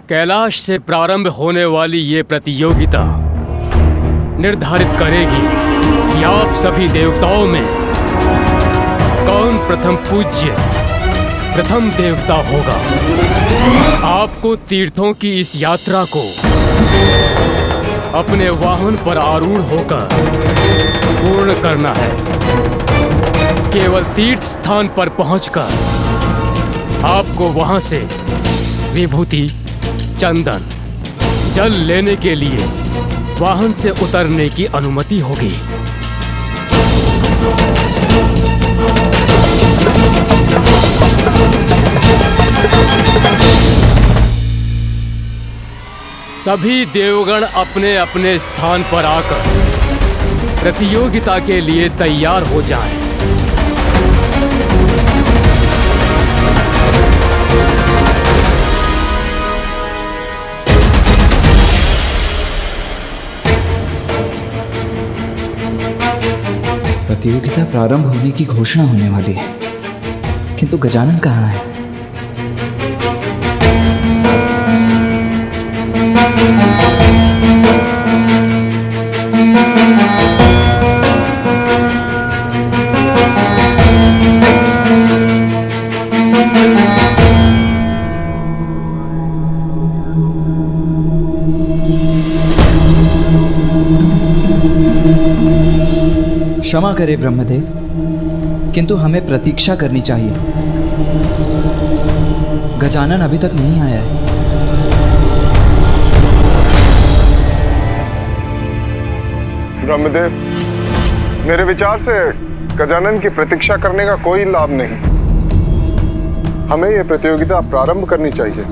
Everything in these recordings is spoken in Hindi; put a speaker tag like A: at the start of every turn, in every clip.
A: कैलाश से प्रारंभ होने वाली ये प्रतियोगिता निर्धारित करेगी कि आप सभी देवताओं में कौन प्रथम पूज्य प्रथम देवता होगा। आपको तीर्थों की इस यात्रा को अपने वाहन पर आरूढ़ होकर पूर्ण करना है। केवल तीर्थ स्थान पर पहुंचकर आपको वहां से विभूति, चंदन, जल लेने के लिए वाहन से उतरने की अनुमति होगी। सभी देवगण अपने अपने स्थान पर आकर प्रतियोगिता के लिए तैयार हो जाएं।
B: प्रतियोगिता प्रारंभ होने की घोषणा होने वाली है, किंतु गजानन कहाँ है? क्षमा करे ब्रह्मदेव, किंतु हमें प्रतीक्षा करनी चाहिए। गजानन अभी तक नहीं आया है।
C: ब्रह्मदेव, मेरे विचार से गजानन की प्रतीक्षा करने का कोई लाभ नहीं। हमें यह प्रतियोगिता प्रारंभ करनी चाहिए।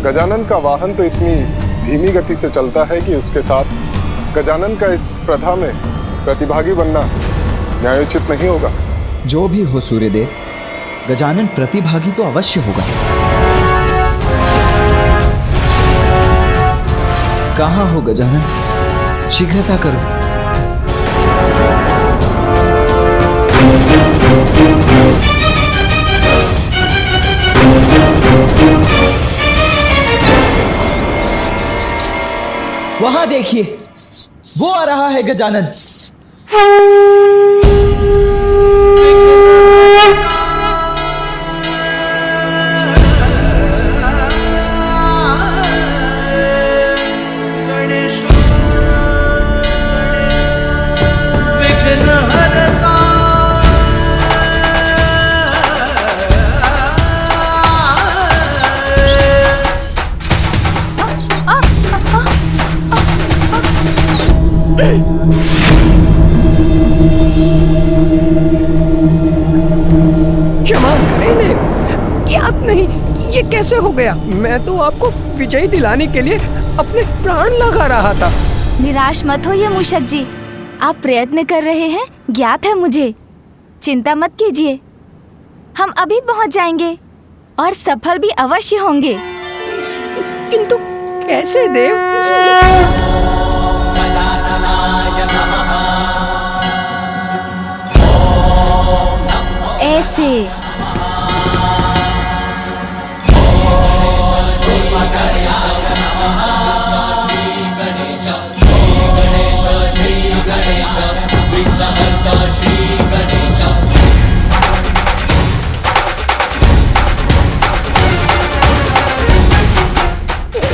C: गजानन का वाहन तो इतनी धीमी गति से चलता है कि उसके साथ गजानन का इस प्रथा में प्रतिभागी बनना न्यायोचित नहीं होगा।
B: जो भी हो सूर्यदेव, गजानन प्रतिभागी तो अवश्य होगा। कहाँ हो गजानन? शीघ्रता करो। वहां देखिए, वो आ रहा है गजानन।
D: क्षमा करेंगे, ज्ञात नहीं ये कैसे हो गया। मैं तो आपको विजयी दिलाने के लिए अपने प्राण लगा रहा था।
E: निराश मत होइए मूषक जी, आप प्रयत्न कर रहे हैं, ज्ञात है मुझे। चिंता मत कीजिए, हम अभी पहुंच जाएंगे और सफल भी अवश्य होंगे।
D: किंतु कैसे देव?
E: ऐसे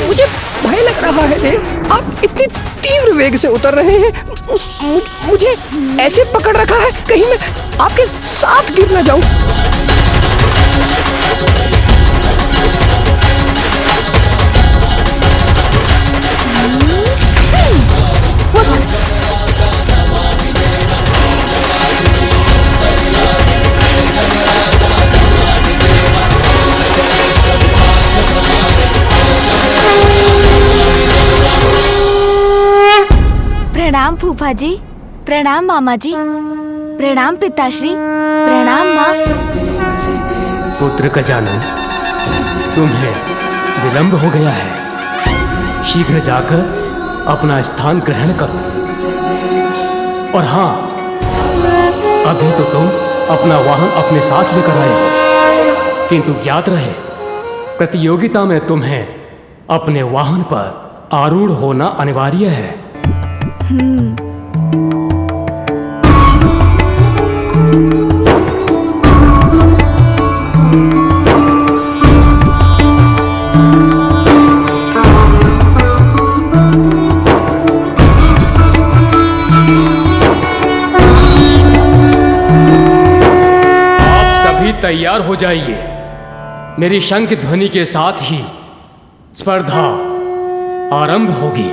D: मुझे भय लग रहा है देव, आप इतनी तीव्र वेग से उतर रहे हैं। मुझे ऐसे पकड़ रखा है, कहीं मैं आपके साथ गिर न जाऊं।
E: प्रणाम फूफा जी, प्रणाम मामा जी, प्रणाम पिताश्री, प्रणाम माँ।
A: पुत्र गजानन, तुम्हें विलंब हो गया है। शीघ्र जाकर अपना स्थान ग्रहण करो। और हाँ, अभी तो तुम अपना वाहन अपने साथ लेकर आए हो। किंतु ज्ञात रहे, प्रतियोगिता में तुम्हें अपने वाहन पर आरूढ़ होना अनिवार्य है। तैयार हो जाइए। मेरी शंख ध्वनि के साथ ही स्पर्धा आरंभ होगी।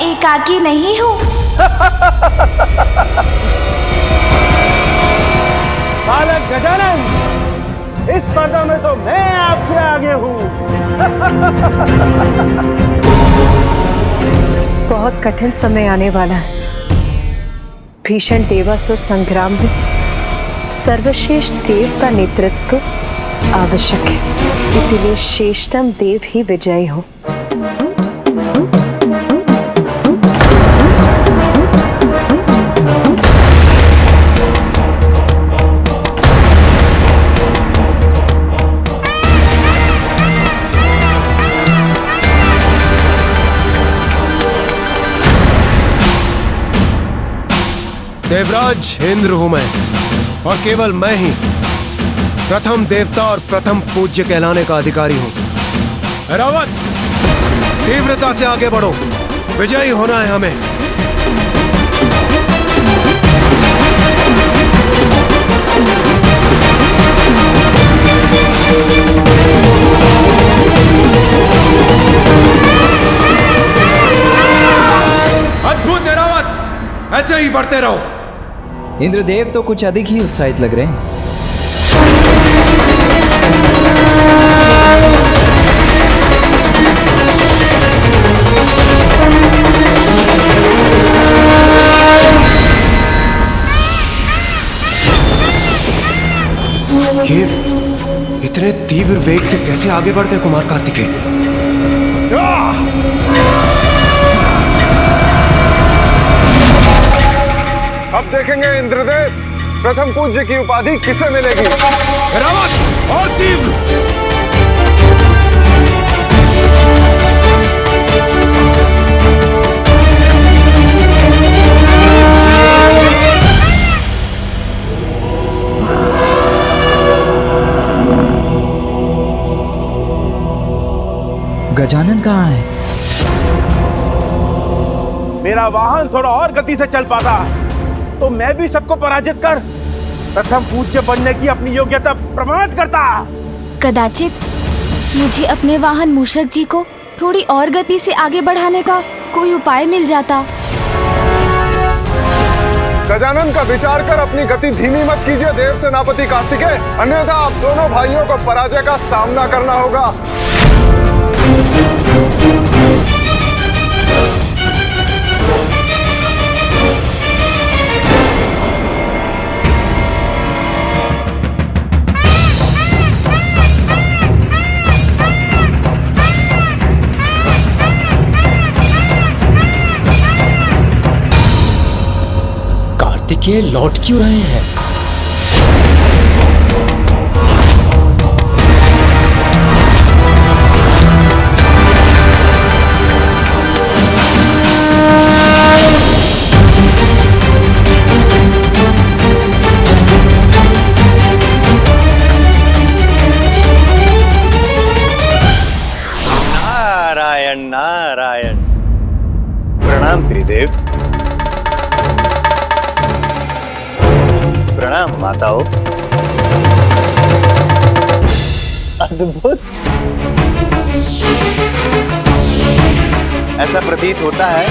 E: एकाकी नहीं हूँ।
F: बालक गजानन, इस स्पर्धा में तो मैं आपसे आगे हूँ।
G: बहुत कठिन समय आने वाला है। भीषण देवासुर संग्राम में सर्वश्रेष्ठ देव का नेतृत्व आवश्यक है, इसीलिए श्रेष्ठतम देव ही विजयी हो।
H: देवराज इंद्र हूं मैं, और केवल मैं ही प्रथम देवता और प्रथम पूज्य कहलाने का अधिकारी हूं। रावत, तीव्रता से आगे बढ़ो, विजयी होना है हमें। अद्भुत है रावत, ऐसे ही बढ़ते रहो।
B: इंद्रदेव तो कुछ अधिक ही उत्साहित लग रहे हैं।
H: ये इतने तीव्र वेग से कैसे आगे बढ़ गए कुमार कार्तिकेय?
C: अब देखेंगे इंद्रदेव, प्रथम पूज्य की उपाधि किसे मिलेगी।
H: रावत, और तीव्र।
B: गजानन कहाँ है?
F: मेरा वाहन थोड़ा और गति से चल पाता तो मैं भी सबको पराजित कर प्रथम पूज्य बनने की अपनी योग्यता प्रमाणित करता।
E: कदाचित मुझे अपने वाहन मूषक जी को थोड़ी और गति से आगे बढ़ाने का कोई उपाय मिल जाता।
C: गजानन का विचार कर अपनी गति धीमी मत कीजिए देव सेनापति कार्तिकेय, अन्यथा आप दोनों भाइयों को पराजय का सामना करना होगा।
A: कार्तिकेय लौट क्यों रहे हैं?
I: प्रणाम माताओं। अद्भुत। ऐसा प्रतीत होता है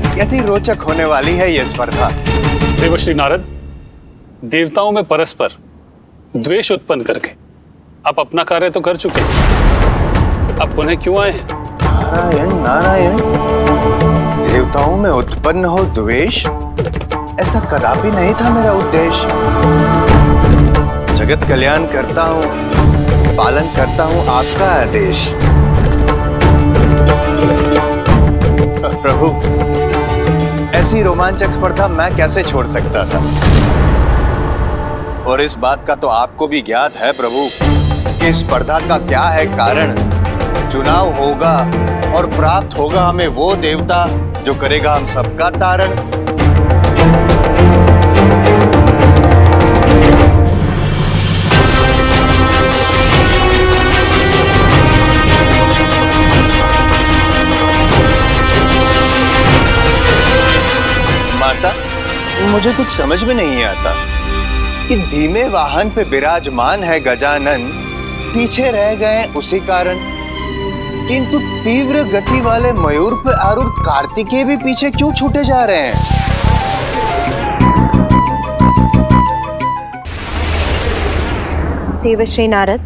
I: कि अति रोचक होने वाली है यह स्पर्धा।
J: देवर्षि नारद, देवताओं में परस्पर द्वेष उत्पन्न करके आप अपना कार्य तो कर चुके हैं, अब पुनः क्यों आए हैं?
I: नारायण नारायण, देवताओं में उत्पन्न हो द्वेष, ऐसा कदापि नहीं था मेरा उद्देश्य। जगत कल्याण करता हूँ, पालन करता हूँ आपका आदेश। प्रभु, ऐसी रोमांचक स्पर्धा मैं कैसे छोड़ सकता था? और इस बात का तो आपको भी ज्ञात है प्रभु कि स्पर्धा का क्या है कारण। चुनाव होगा और प्राप्त होगा हमें वो देवता जो करेगा हम सबका तारण। माता, मुझे कुछ समझ में नहीं आता कि धीमे वाहन पे विराजमान है गजानन, पीछे रह गए उसी कारण, किंतु तीव्र गति वाले मयूर पे आरूढ़ कार्तिकेय भी पीछे क्यों छूटे जा रहे हैं?
G: देवर्षि नारद,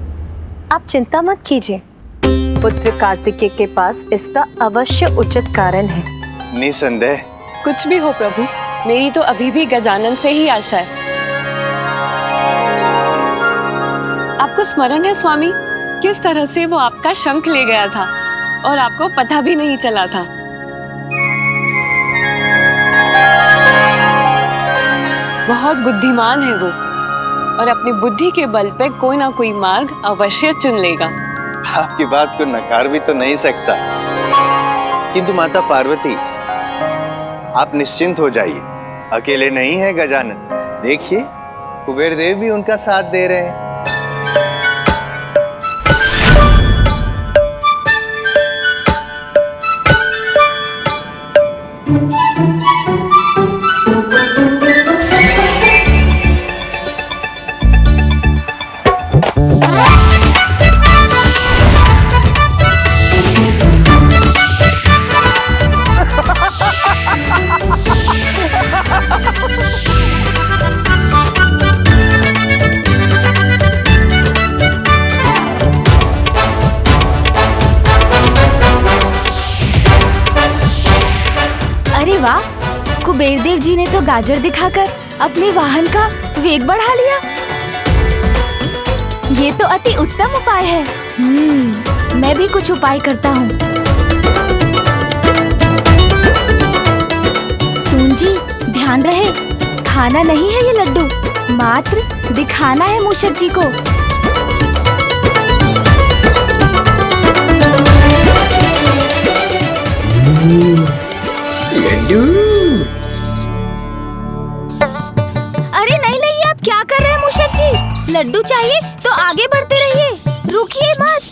G: आप चिंता मत कीजिए, पुत्र कार्तिकेय के पास इसका अवश्य उचित कारण है।
I: निसंदेह।
K: कुछ भी हो प्रभु, मेरी तो अभी भी गजानन से ही आशा है। आपको स्मरण है स्वामी, किस तरह से वो आपका शंख ले गया था और आपको पता भी नहीं चला था। बहुत बुद्धिमान है वो और अपनी बुद्धि के बल पे कोई ना कोई मार्ग अवश्य चुन लेगा।
I: आपकी बात को नकार भी तो नहीं सकता, किंतु माता पार्वती, आप निश्चिंत हो जाइए, अकेले नहीं है गजानन। देखिए, कुबेर देव भी उनका साथ दे रहे हैं।
E: अरे वाह, कुबेर देव जी ने तो गाजर दिखाकर अपने वाहन का वेग बढ़ा लिया। ये तो अति उत्तम उपाय है। मैं भी कुछ उपाय करता हूँ। सुन जी, ध्यान रहे, खाना नहीं है ये लड्डू, मात्र दिखाना है मूषक जी को। अरे नहीं नहीं, आप क्या कर रहे हैं मूषक जी? लड्डू चाहिए तो आगे बढ़ते रहिए, रुकिए मत।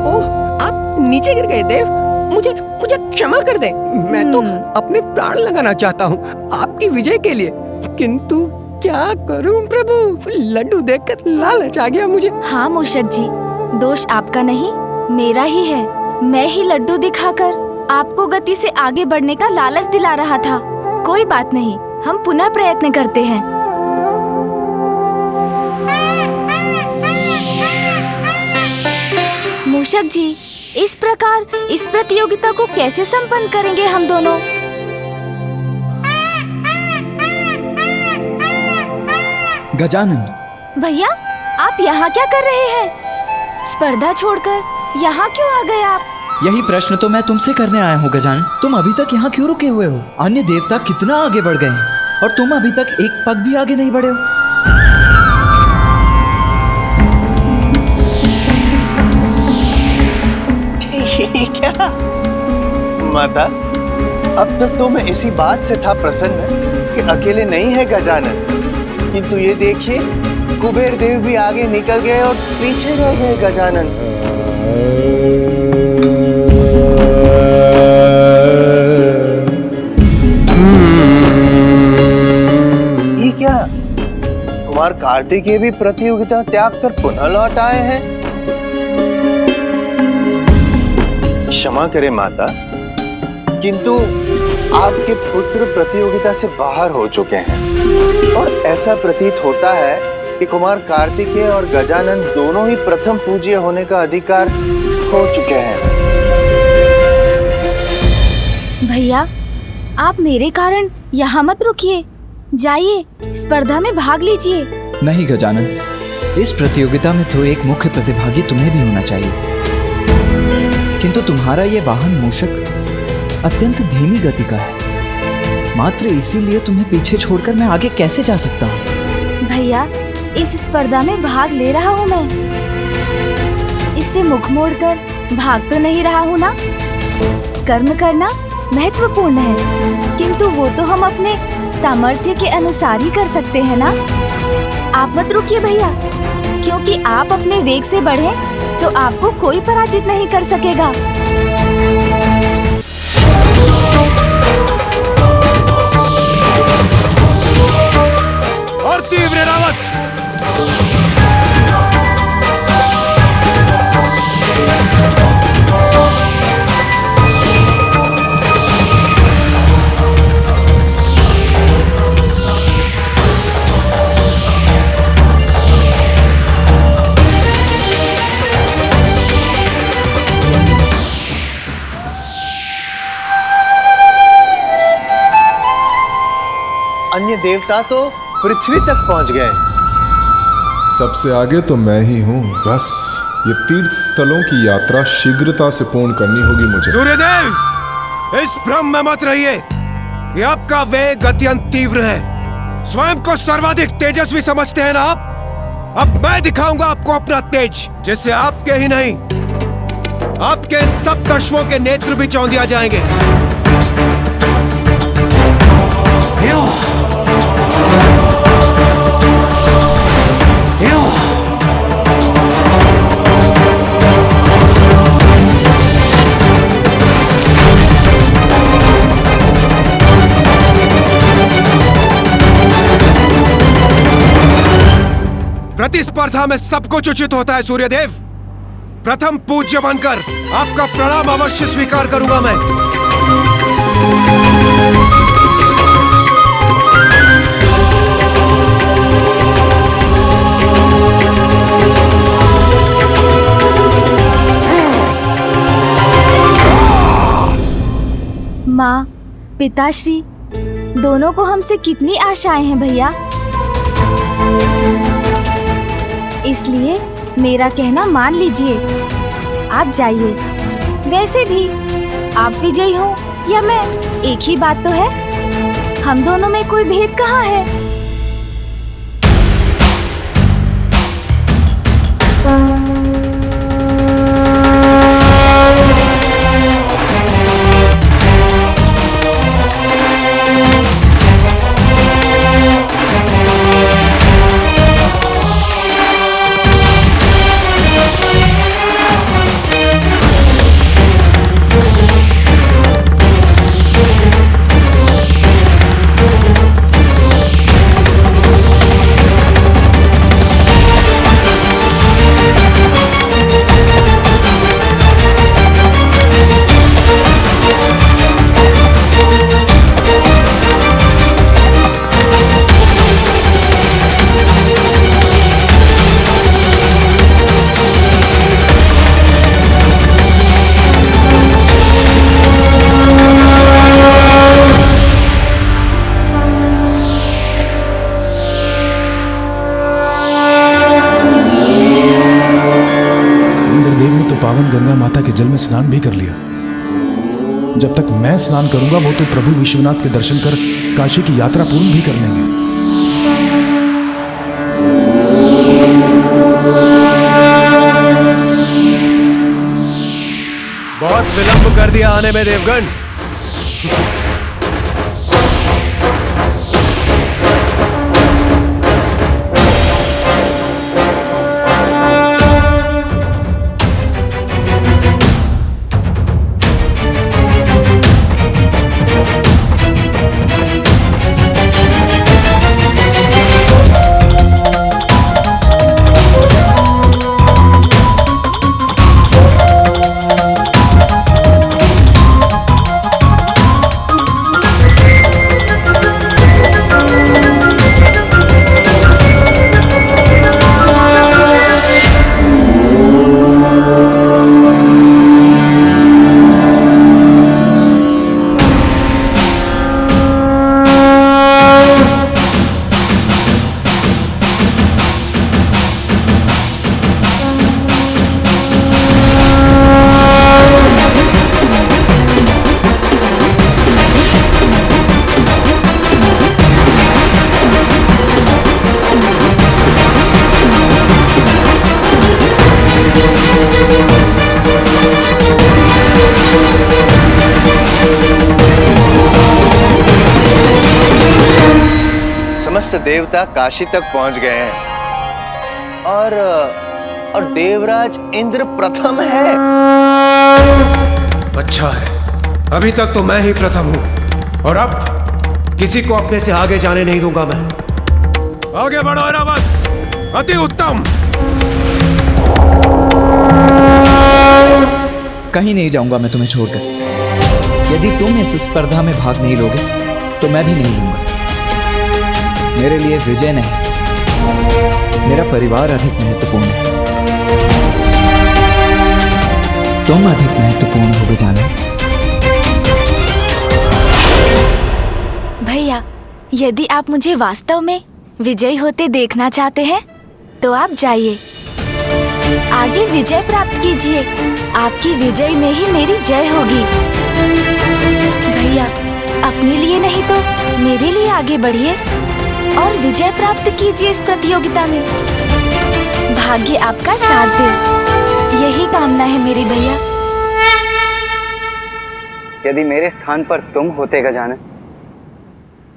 D: ओह, आप नीचे गिर गए देव, मुझे मुझे क्षमा कर दे। मैं तो अपने प्राण लगाना चाहता हूँ आपकी विजय के लिए, किंतु क्या करूं प्रभु, लड्डू देखकर लालच आ गया मुझे।
E: हाँ मूषक जी, दोष आपका नहीं, मेरा ही है। मैं ही लड्डू दिखाकर आपको गति से आगे बढ़ने का लालच दिला रहा था। कोई बात नहीं, हम पुनः प्रयत्न करते हैं। मूषक जी, इस प्रकार इस प्रतियोगिता को कैसे संपन्न करेंगे हम दोनों?
B: गजानन,
E: भैया, आप यहाँ क्या कर रहे हैं? स्पर्धा छोड़कर यहाँ क्यों आ गए आप?
B: यही प्रश्न तो मैं तुमसे करने आया हूँ गजानन। तुम अभी तक यहाँ क्यों रुके हुए हो? अन्य देवता कितना आगे बढ़ गए हैं और तुम अभी तक एक पग भी आगे नहीं बढ़े हो।
I: क्या माता, अब तक तो मैं इसी बात से था प्रसन्न कि अकेले नहीं है गजानन, किंतु ये देखिए, कुबेर देव भी आगे निकल गए और पीछे रह गए गजानन। ये क्या, कुमार कार्तिकेय भी प्रतियोगिता त्याग कर पुनः लौट आए हैं? क्षमा करें माता, किंतु आपके पुत्र प्रतियोगिता से बाहर हो चुके हैं और ऐसा प्रतीत होता है कि कुमार कार्तिकेय और गजानन दोनों ही प्रथम पूज्य होने का अधिकार खो चुके हैं।
E: भैया, आप मेरे कारण यहाँ मत रुकिए, जाइए स्पर्धा में भाग लीजिए।
B: नहीं गजानन, इस प्रतियोगिता में तो एक मुख्य प्रतिभागी तुम्हें भी होना चाहिए, किंतु तुम्हारा ये वाहन मूषक अत्यंत धीमी गति का है। मात्र इसीलिए तुम्हें पीछे छोड़कर मैं आगे कैसे जा सकता हूँ?
E: भैया, इस स्पर्धा में भाग ले रहा हूँ मैं, इससे मुख मोड़कर भाग तो नहीं रहा हूँ ना। कर्म करना महत्वपूर्ण है, किंतु वो तो हम अपने सामर्थ्य के अनुसार ही कर सकते हैं ना। आप मत रुकिए भैया, क्योंकि आप अपने वेग से बढ़े तो आपको कोई पराजित नहीं कर सकेगा।
H: और तीव्र रावत,
I: अन्य देवता तो पृथ्वी तक पहुंच गए।
C: सबसे आगे तो मैं ही हूँ। बस ये तीर्थ स्थलों की यात्रा शीघ्रता से पूर्ण करनी होगी मुझे।
H: सूर्यदेव, इस भ्रम में मत रहिए कि आपका वेग अत्यंत तीव्र है। स्वयं को सर्वाधिक तेजस्वी समझते हैं ना आप? अब मैं दिखाऊंगा आपको अपना तेज, जिससे आपके ही नहीं, आपके इन सब दशवों के नेत्र भी चौंधिया जाएंगे। प्रतिस्पर्धा में सब कुछ उचित होता है सूर्यदेव। प्रथम पूज्य बनकर आपका प्रणाम अवश्य स्वीकार करूंगा मैं।
E: माँ, पिताश्री दोनों को हमसे कितनी आशाएं हैं भैया, इसलिए मेरा कहना मान लीजिए, आप जाइए। वैसे भी आप विजयी हो या मैं, एक ही बात तो है, हम दोनों में कोई भेद कहाँ है।
L: पावन गंगा माता के जल में स्नान भी कर लिया। जब तक मैं स्नान करूंगा वो तो प्रभु विश्वनाथ के दर्शन कर काशी की यात्रा पूर्ण भी कर लेंगे।
H: बहुत विलंब कर दिया आने में देवगण।
I: समस्त देवता काशी तक पहुंच गए हैं और देवराज इंद्र प्रथम है।
H: अच्छा है, अभी तक तो मैं ही प्रथम हूं और अब किसी को अपने से आगे जाने नहीं दूंगा मैं। आगे बढ़ो ऐरावत, अति उत्तम।
B: कहीं नहीं जाऊंगा मैं तुम्हें छोड़कर। यदि तुम इस स्पर्धा में भाग नहीं लोगे तो मैं भी नहीं लूंगा। मेरे लिए विजय नहीं, मेरा परिवार अधिक महत्वपूर्ण है। तुम अधिक महत्वपूर्ण हो गजानन।
E: भैया, यदि आप मुझे वास्तव में विजयी होते देखना चाहते हैं तो आप जाइए, आगे विजय प्राप्त कीजिए। आपकी विजय में ही मेरी जय होगी। भैया, अपने लिए नहीं तो मेरे लिए आगे बढ़िए और विजय प्राप्त कीजिए इस प्रतियोगिता में। भाग्य आपका साथ दे, यही कामना है मेरी भैया।
B: यदि मेरे स्थान पर तुम होते गजानन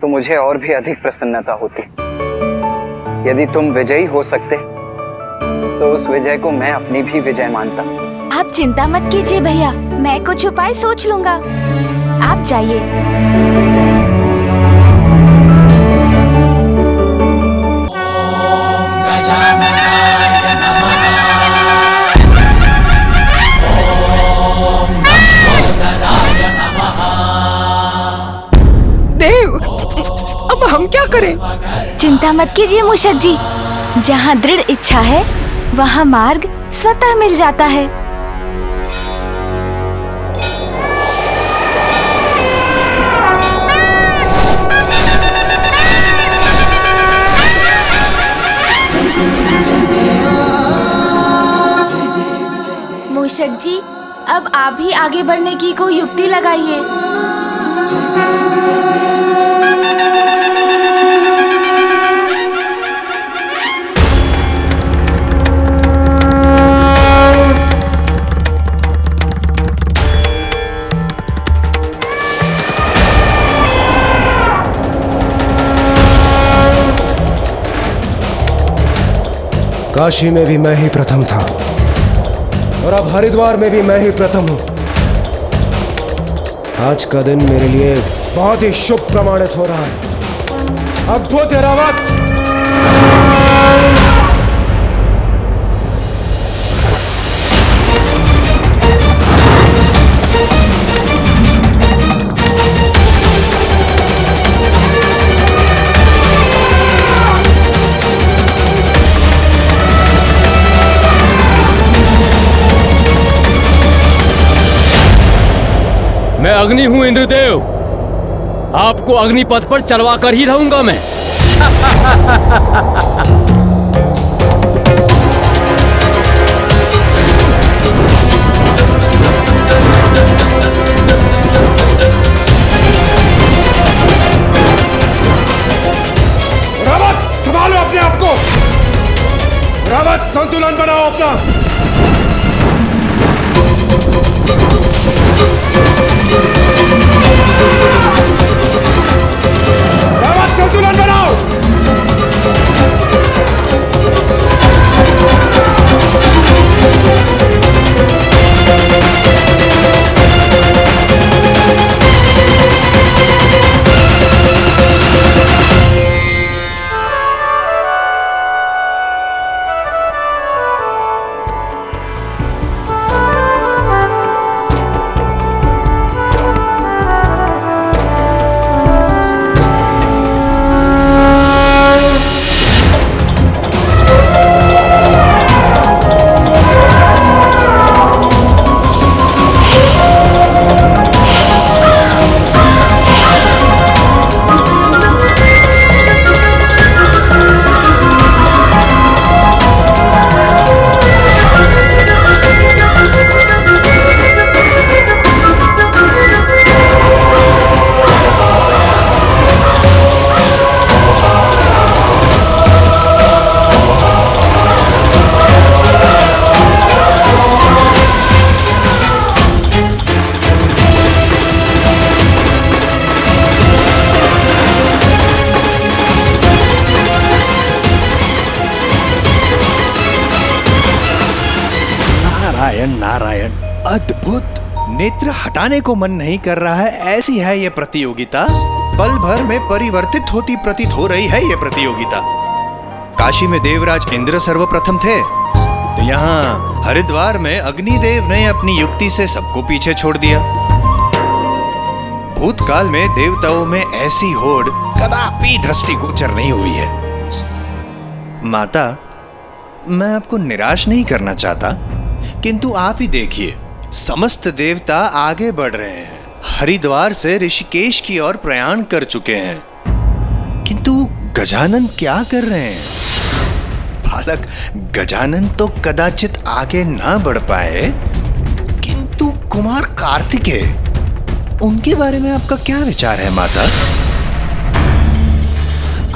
B: तो मुझे और भी अधिक प्रसन्नता होती। यदि तुम विजयी हो सकते तो उस विजय को मैं अपनी भी विजय मानता।
E: आप चिंता मत कीजिए भैया, मैं कुछ उपाय सोच लूंगा। आप जाइए।
D: देव, अब हम क्या करें?
E: चिंता मत कीजिए मूषक जी, जहाँ दृढ़ इच्छा है वहाँ मार्ग स्वतः मिल जाता है। मूषक जी, अब आप ही आगे बढ़ने की कोई युक्ति लगाइए।
H: काशी में भी मैं ही प्रथम था और अब हरिद्वार में भी मैं ही प्रथम हूं। आज का दिन मेरे लिए बहुत ही शुभ प्रमाणित हो रहा है। अद्भुत ऐरावत।
A: मैं अग्नि हूं इंद्रदेव, आपको अग्निपथ पर चलवा कर ही रहूंगा मैं।
H: रावत, संभालो अपने आप को। रावत, संतुलन बनाओ अपना। रावत, संतुलन बनाओ।
I: नारायण, अद्भुत। नेत्र हटाने को मन नहीं कर रहा है, ऐसी है ये प्रतियोगिता। पल भर में परिवर्तित होती प्रतीत हो रही है ये प्रतियोगिता। काशी में देवराज इंद्र सर्वप्रथम थे, तो यहाँ हरिद्वार में अग्निदेव ने अपनी युक्ति से सबको पीछे छोड़ दिया। भूतकाल में देवताओं में ऐसी होड़ कदापि दृष्टिगोचर नहीं हुई है। माता, मैं आपको निराश नहीं करना चाहता, किंतु आप ही देखिए, समस्त देवता आगे बढ़ रहे हैं, हरिद्वार से ऋषिकेश की ओर प्रयाण कर चुके हैं, किंतु गजानन क्या कर रहे हैं? बालक गजानन तो कदाचित आगे ना बढ़ पाए, किंतु कुमार कार्तिकेय, उनके बारे में आपका क्या विचार है माता?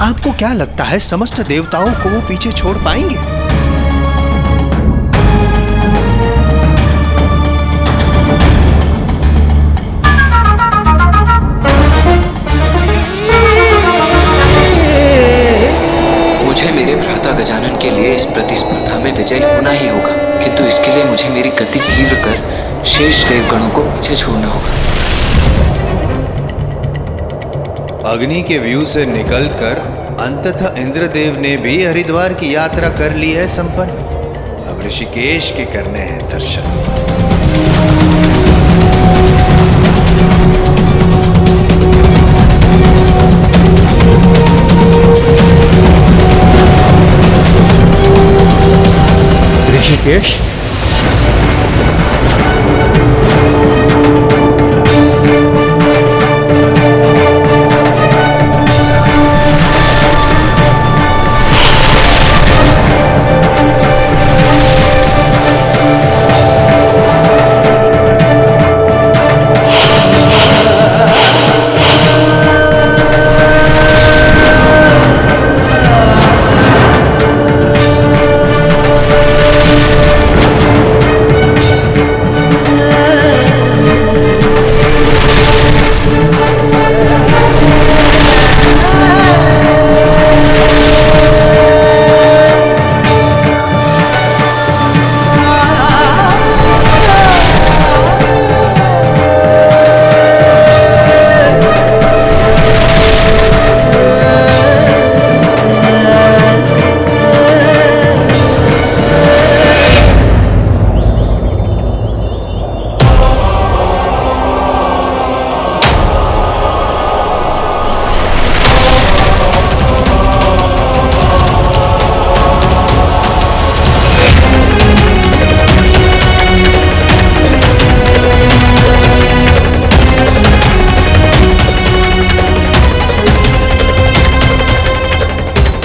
I: आपको क्या लगता है समस्त देवताओं को वो पीछे छोड़ पाएंगे?
B: मुझे मेरे भ्राता गजानन के लिए इस प्रतिस्पर्धा में विजयी होना ही होगा, किंतु इसके लिए मुझे मेरी गति तीव्र कर शेष देवगणों को पीछे छोड़ना होगा।
I: अग्नि के व्यू से निकलकर अंततः इंद्रदेव ने भी हरिद्वार की यात्रा कर ली है संपन्न। अब ऋषिकेश के करने हैं दर्शन।
F: ऋषिकेश,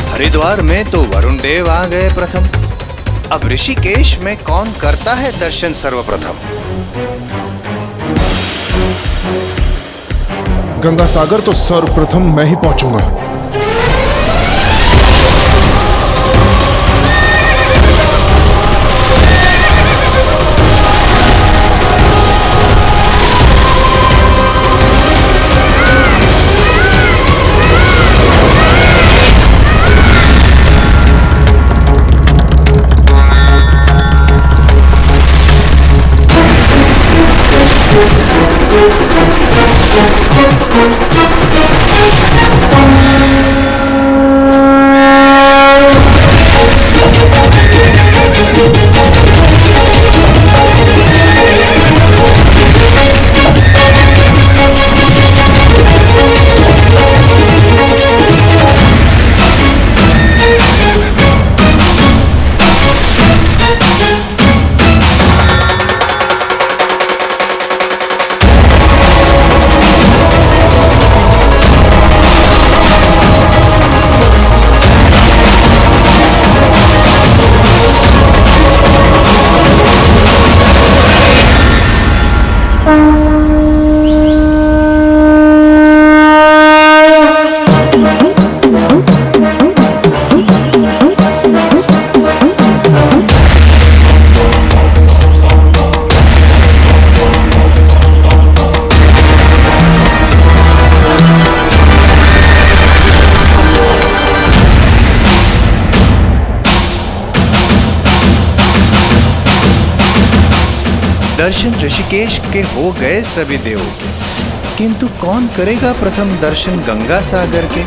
I: हरिद्वार में तो वरुण देव आ गए प्रथम। अब ऋषिकेश में कौन करता है दर्शन सर्वप्रथम?
L: गंगा सागर तो सर्वप्रथम मैं ही पहुंचूंगा।
I: दर्शन ऋषिकेश के हो गए सभी देवों के, किंतु कौन करेगा प्रथम दर्शन गंगा सागर के?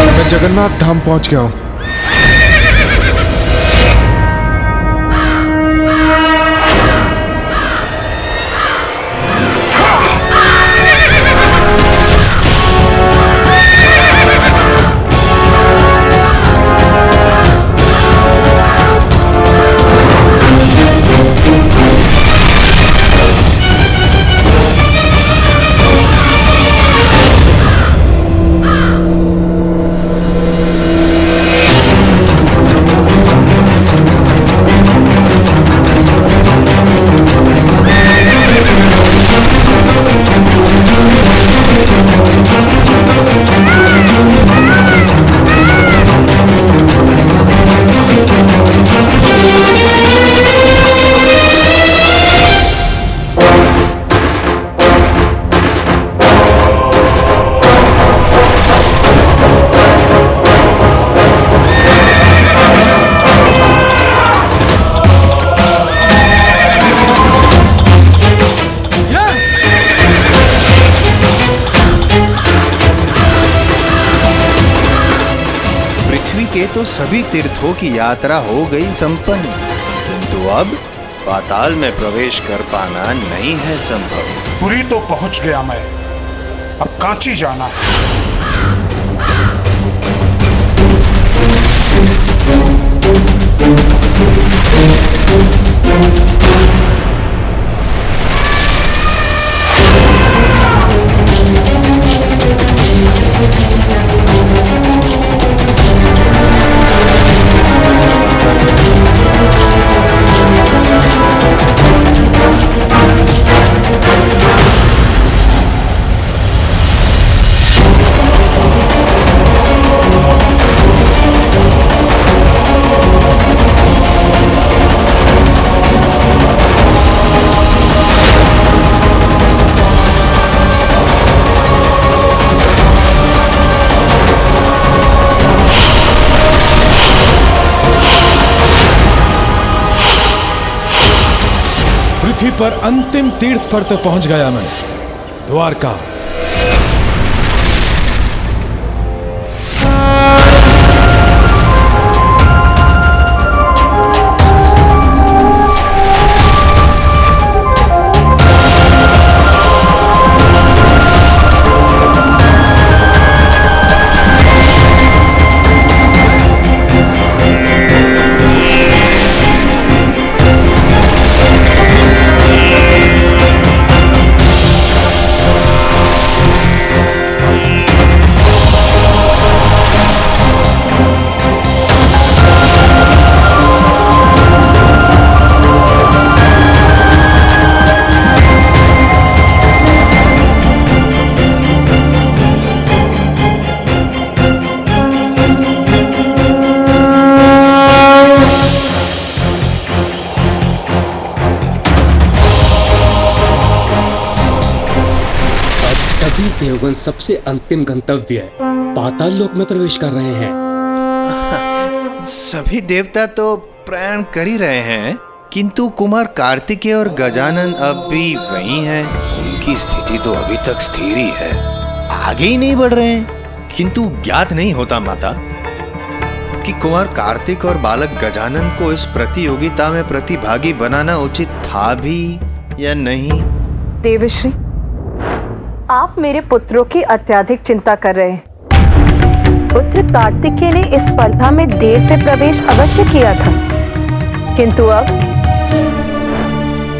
H: मैं जगन्नाथ धाम पहुंच गया हूं।
I: के तो सभी तीर्थों की यात्रा हो गई संपन्न, किंतु अब पाताल में प्रवेश कर पाना नहीं है संभव।
M: पुरी तो पहुंच गया मैं, अब कांची जाना है।
L: पृथ्वी पर अंतिम तीर्थ पर तो पहुंच गया मैं, द्वारका।
N: सभी देवगण सबसे अंतिम गंतव्य पाताल लोक में प्रवेश कर रहे हैं।
I: सभी देवता तो प्रयाण कर ही रहे हैं, किंतु कुमार कार्तिकेय और गजानन अब भी वही हैं। उनकी स्थिति तो अभी तक स्थिर ही है, आगे ही नहीं बढ़ रहे हैं। किंतु ज्ञात नहीं होता माता कि कुमार कार्तिक और बालक गजानन को इस प्रतियोगिता में प्रतिभागी बनाना उचित था भी या नहीं।
G: देवश्री, आप मेरे पुत्रों की अत्यधिक चिंता कर रहे हैं। पुत्र कार्तिकेय ने इस स्पर्धा में देर से प्रवेश अवश्य किया था, किंतु अब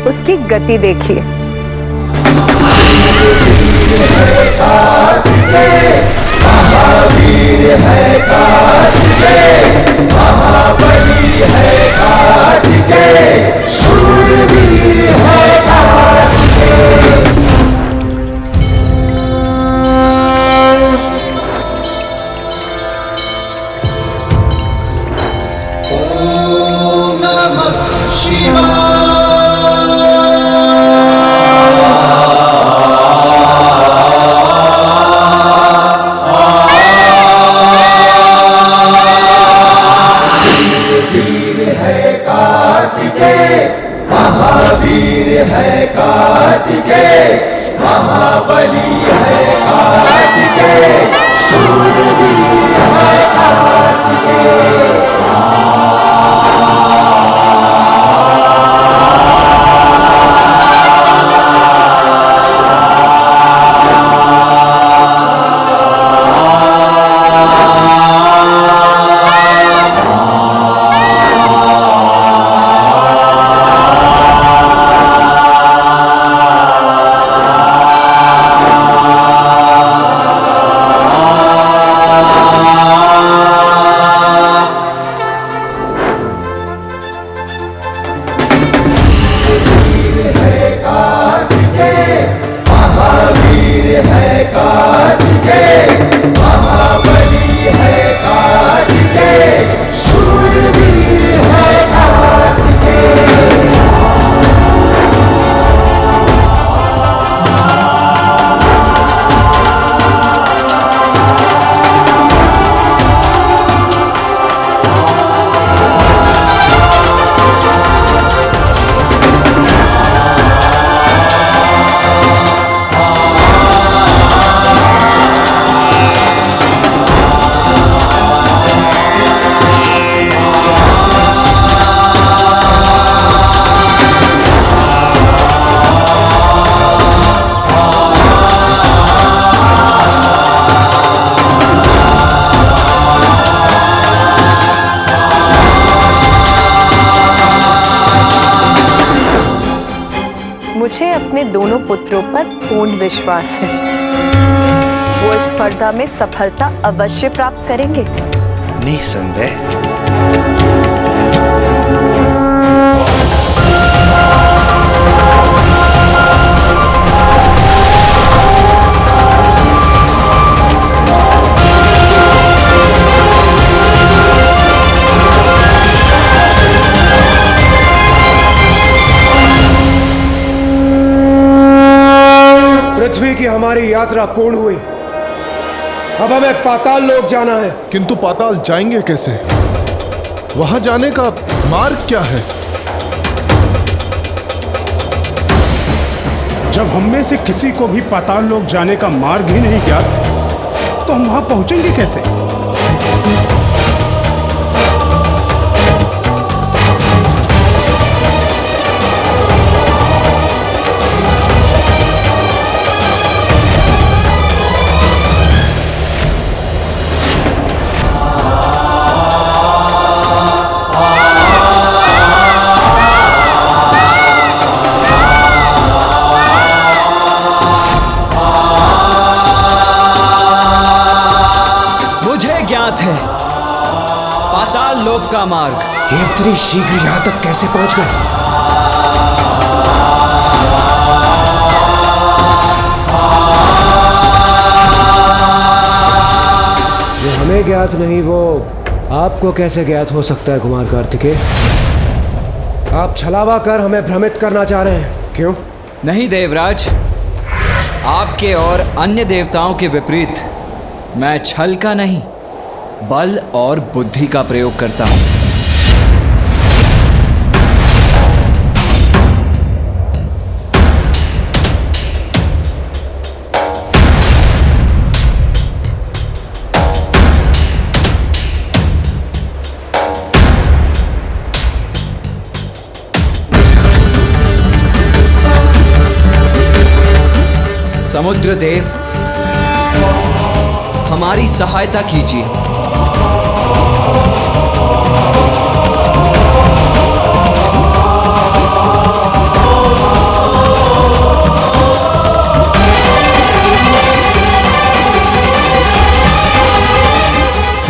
G: उसकी गति देखिए। महावीर है कार्तिकेय, महाबली है कार्तिकेय, शूरवीर है कार्तिकेय।
O: कार्तिकेय महावीर है कार्तिकेय महाबली है कार्तिकेय शूरवीर है कार्तिकेय।
G: मुझे अपने दोनों पुत्रों पर पूर्ण विश्वास है। वो इस स्पर्धा में सफलता अवश्य प्राप्त करेंगे।
I: निसंदेह।
H: पृथ्वी की हमारी यात्रा पूर्ण हुई। अब हमें पाताल लोक जाना है।
M: किंतु पाताल जाएंगे कैसे? वहां जाने का मार्ग क्या है?
P: जब हम में से किसी को भी पाताल लोक जाने का मार्ग ही नहीं ज्ञात, तो हम वहां पहुंचेंगे कैसे?
B: है पाताल लोक का मार्ग।
H: ये इतनी शीघ्र यहां तक कैसे पहुंच गए? जो हमें ज्ञात नहीं वो आपको कैसे ज्ञात हो सकता है कुमार कार्तिकेय? आप छलावा कर हमें भ्रमित करना चाह रहे हैं, क्यों?
B: नहीं देवराज, आपके और अन्य देवताओं के विपरीत मैं छल का नहीं बल और बुद्धि का प्रयोग करता हूं। समुद्र देव, हमारी सहायता कीजिए।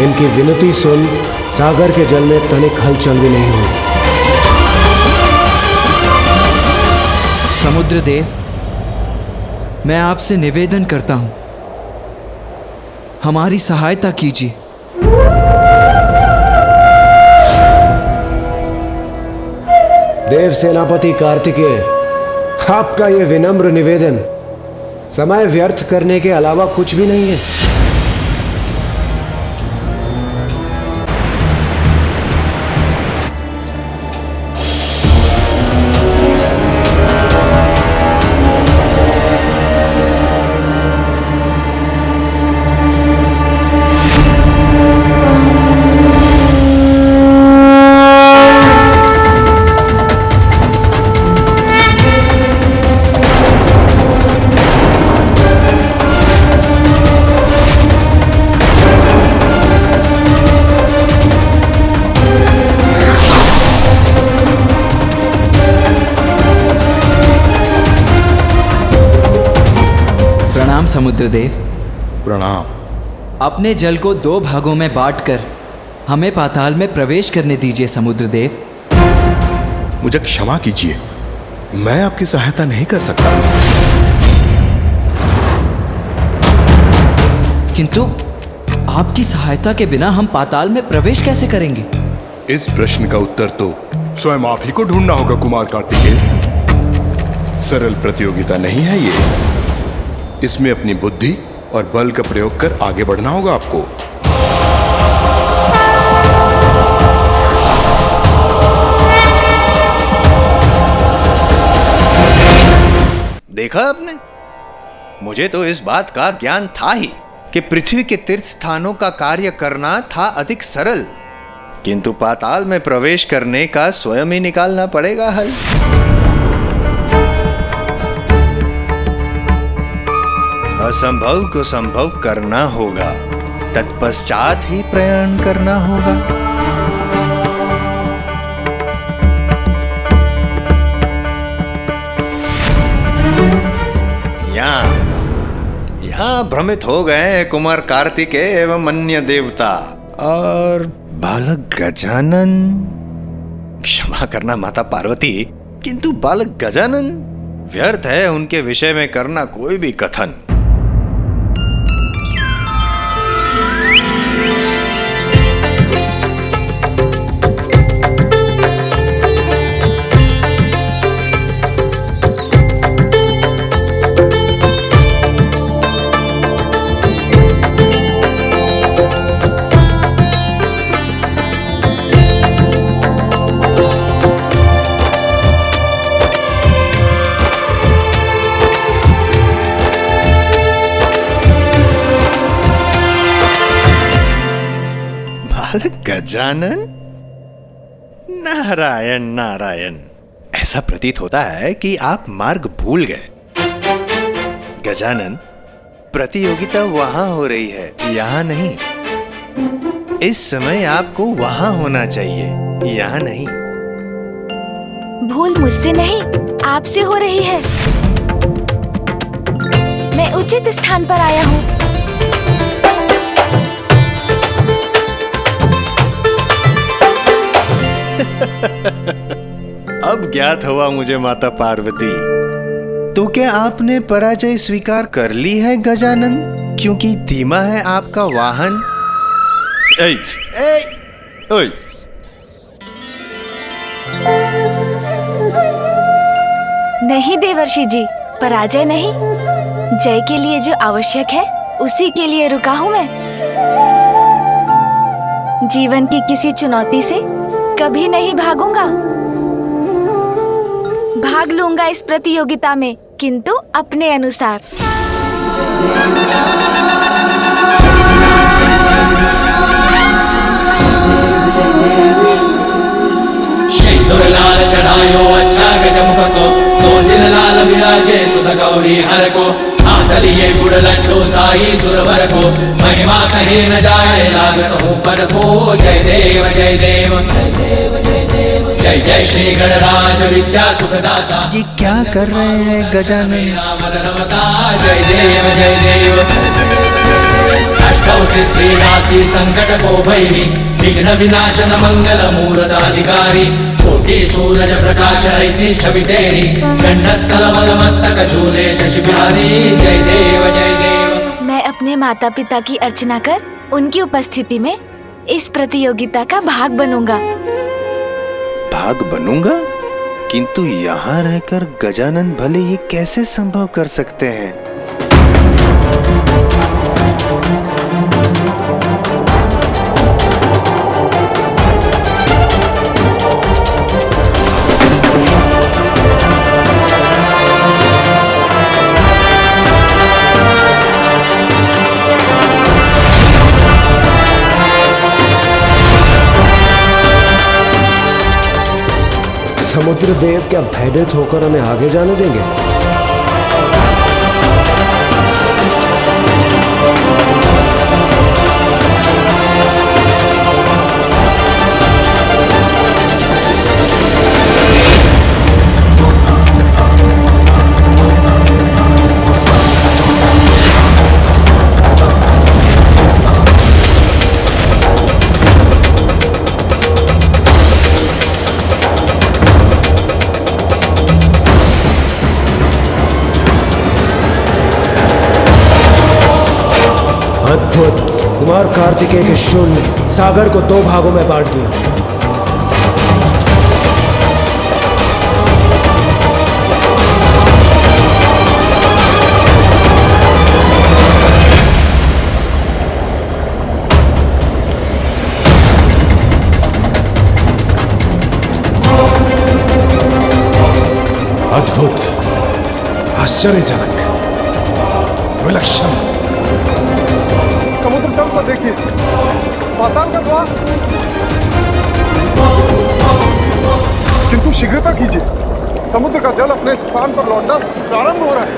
H: इनकी विनती सुन सागर के जल में तनिक हलचल भी नहीं हुई।
B: समुद्र देव, मैं आपसे निवेदन करता हूं, हमारी सहायता कीजिए।
H: देव सेनापति कार्तिकेय, आपका यह विनम्र निवेदन समय व्यर्थ करने के अलावा कुछ भी नहीं है।
B: समुद्रदेव।
M: प्रणाम।
B: अपने जल को 2 भागों में बांटकर हमें पाताल में प्रवेश करने दीजिए समुद्रदेव।
M: मुझे क्षमा कीजिए, मैं आपकी सहायता नहीं कर सकता।
B: किंतु आपकी सहायता के बिना हम पाताल में प्रवेश कैसे करेंगे?
M: इस प्रश्न का उत्तर तो स्वयं आप ही को ढूंढना होगा कुमार कार्तिकेय। सरल प्रतियोगिता नहीं है ये। इसमें अपनी बुद्धि और बल का प्रयोग कर आगे बढ़ना होगा आपको।
I: देखा आपने, मुझे तो इस बात का ज्ञान था ही कि पृथ्वी के तीर्थ स्थानों का कार्य करना था अधिक सरल, किंतु पाताल में प्रवेश करने का स्वयं ही निकालना पड़ेगा हल। असंभव को संभव करना होगा, तत्पश्चात ही प्रयाण करना होगा। यहाँ भ्रमित हो गए कुमार कार्तिकेय एवं अन्य देवता और बालक गजानन। क्षमा करना माता पार्वती, किंतु बालक गजानन व्यर्थ है उनके विषय में करना कोई भी कथन। गजानन, नारायण नारायण। ऐसा प्रतीत होता है कि आप मार्ग भूल गए। गजानन, प्रतियोगिता वहां हो रही है, यहां नहीं। इस समय आपको वहां होना चाहिए, यहां नहीं।
E: भूल मुझसे नहीं, आपसे हो रही है। मैं उचित स्थान पर आया हूँ।
I: अब ज्ञात हुआ मुझे माता पार्वती। तो क्या आपने पराजय स्वीकार कर ली है गजानन, क्योंकि धीमा है आपका वाहन? ओए।
E: नहीं देवर्षि जी, पराजय नहीं। जय के लिए जो आवश्यक है उसी के लिए रुका हूँ मैं। जीवन की किसी चुनौती से कभी नहीं भागूंगा। भाग लूंगा इस प्रतियोगिता में, किंतु अपने अनुसार।
O: सिंदूर लाल चढ़ायो अच्छा गजमुख को, 2 दिन लाल विराजे सुध गौरी हर को। हाथ लिए गुड़ लड्डू साई सुरवर को, महिमा कहे न जाए लागत हूँ पद को। जय देव जय देव जय जय श्री गणराज विद्या सुखदाता।
I: ये क्या कर रहे हैं गजानन?
O: जय देव जय देव। अष्टौ सिद्धि नासी संकट को भैरी, विघ्न विनाशन मंगल मूर्त अधिकारी। कोटि सूरज प्रकाश ऐसी छवि तेरी, गंडस्थल मद मस्तक झूले शशि बिहारी। जय देव जय देव।
E: मैं अपने माता पिता की अर्चना कर उनकी उपस्थिति में इस प्रतियोगिता का भाग बनूंगा।
I: भाग बनूंगा? किंतु यहाँ रहकर गजानन भले ये कैसे संभव कर सकते हैं?
Q: समुद्र देव क्या भयभीत होकर हमें आगे जाने देंगे? और कार्तिकेय के शूल ने सागर को 2 भागों में बांट दिया।
L: अद्भुत, आश्चर्यजनक, विलक्षण।
C: समुद्र तल पर देखिए, पाताल का द्वार। किंतु शीघ्रता कीजिए, समुद्र का जल अपने स्थान पर लौटना प्रारंभ हो रहा है।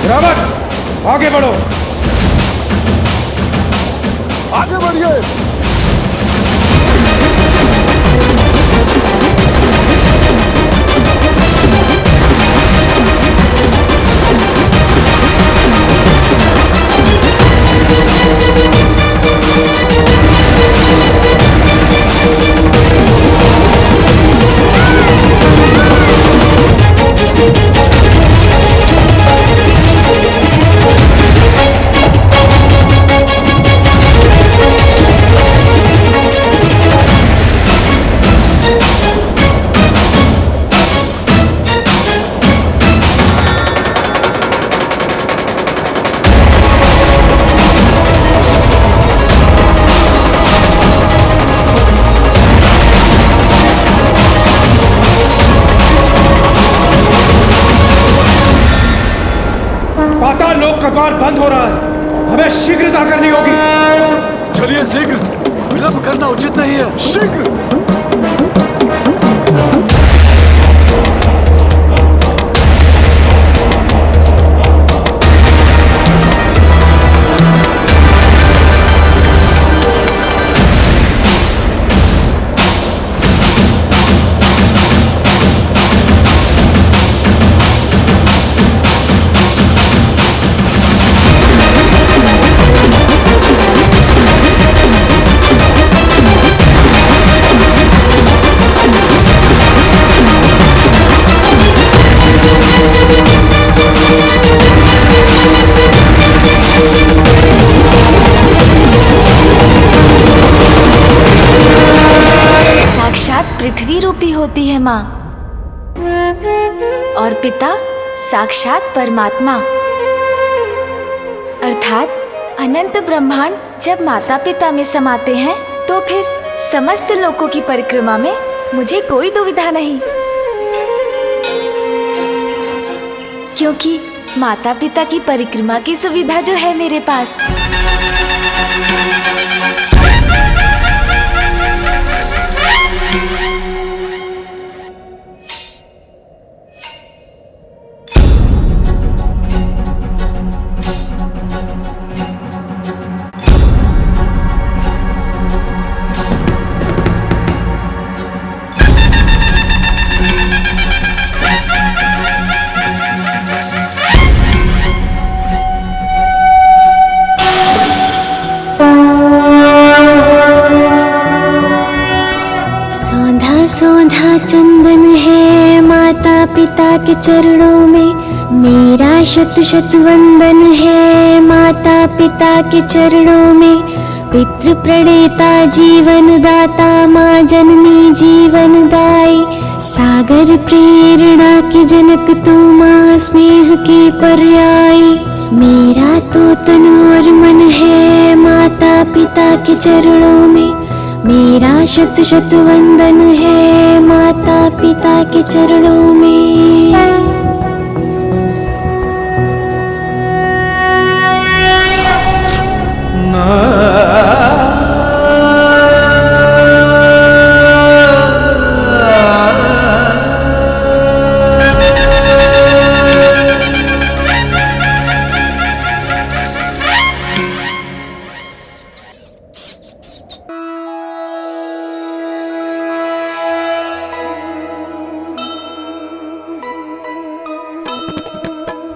P: रावत, आगे बढ़ो।
C: आगे बढ़िए।
P: पाताल लोक का द्वार बंद हो रहा है, हमें शीघ्रता करनी होगी।
H: चलिए शीघ्र, विलंब करना उचित नहीं है। शीघ्र।
E: पृथ्वी रूपी होती है माँ, और पिता साक्षात परमात्मा, अर्थात अनंत ब्रह्मांड जब माता पिता में समाते हैं तो फिर समस्त लोकों की परिक्रमा में मुझे कोई दुविधा नहीं, क्योंकि माता पिता की परिक्रमा की सुविधा जो है मेरे पास।
R: चंदन है माता पिता के चरणों में, मेरा शत शत वंदन है माता पिता के चरणों में। पितृ प्रणेता जीवन दाता माँ जननी जीवन दाई, सागर प्रेरणा की जनक तू माँ स्नेह की पर्यायी। मेरा तो तन और मन है माता पिता के चरणों में, मेरा शत शत वंदन है माता पिता के चरणों में।